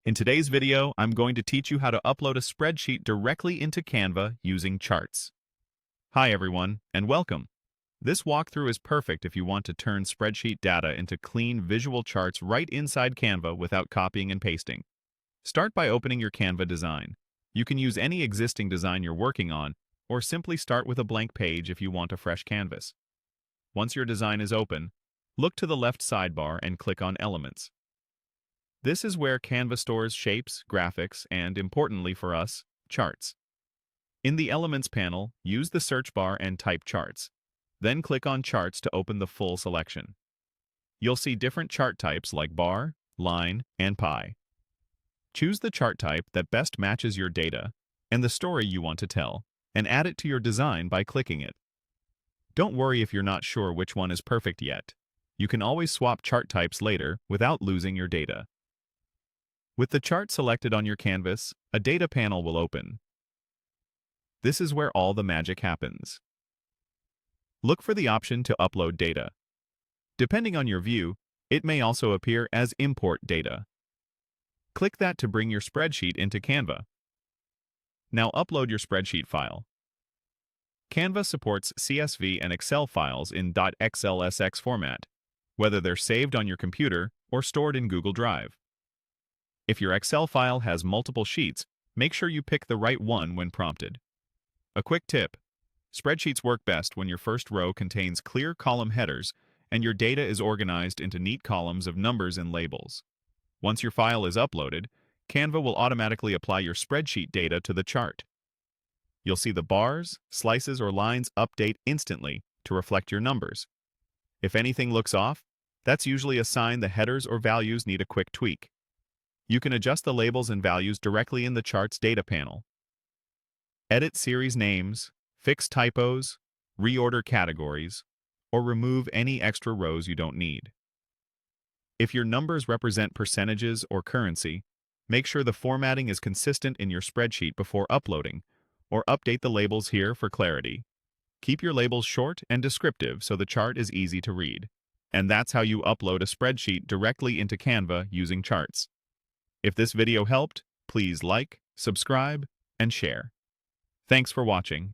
In today's video, I'm going to teach you how to upload a spreadsheet directly into Canva using charts. Hi everyone, and welcome. This walkthrough is perfect if you want to turn spreadsheet data into clean visual charts right inside Canva without copying and pasting. Start by opening your Canva design. You can use any existing design you're working on, or simply start with a blank page if you want a fresh canvas. Once your design is open, look to the left sidebar and click on Elements. This is where Canva stores shapes, graphics, and, importantly for us, charts. In the Elements panel, use the search bar and type Charts. Then click on Charts to open the full selection. You'll see different chart types like bar, line, and pie. Choose the chart type that best matches your data and the story you want to tell, and add it to your design by clicking it. Don't worry if you're not sure which one is perfect yet. You can always swap chart types later without losing your data. With the chart selected on your canvas, a data panel will open. This is where all the magic happens. Look for the option to upload data. Depending on your view, it may also appear as Import Data. Click that to bring your spreadsheet into Canva. Now upload your spreadsheet file. Canva supports CSV and Excel files in .xlsx format, whether they're saved on your computer or stored in Google Drive. If your Excel file has multiple sheets, make sure you pick the right one when prompted. A quick tip: spreadsheets work best when your first row contains clear column headers and your data is organized into neat columns of numbers and labels. Once your file is uploaded, Canva will automatically apply your spreadsheet data to the chart. You'll see the bars, slices, or lines update instantly to reflect your numbers. If anything looks off, that's usually a sign the headers or values need a quick tweak. You can adjust the labels and values directly in the chart's data panel. Edit series names, fix typos, reorder categories, or remove any extra rows you don't need. If your numbers represent percentages or currency, make sure the formatting is consistent in your spreadsheet before uploading, or update the labels here for clarity. Keep your labels short and descriptive so the chart is easy to read. And that's how you upload a spreadsheet directly into Canva using charts. If this video helped, please like, subscribe, and share. Thanks for watching.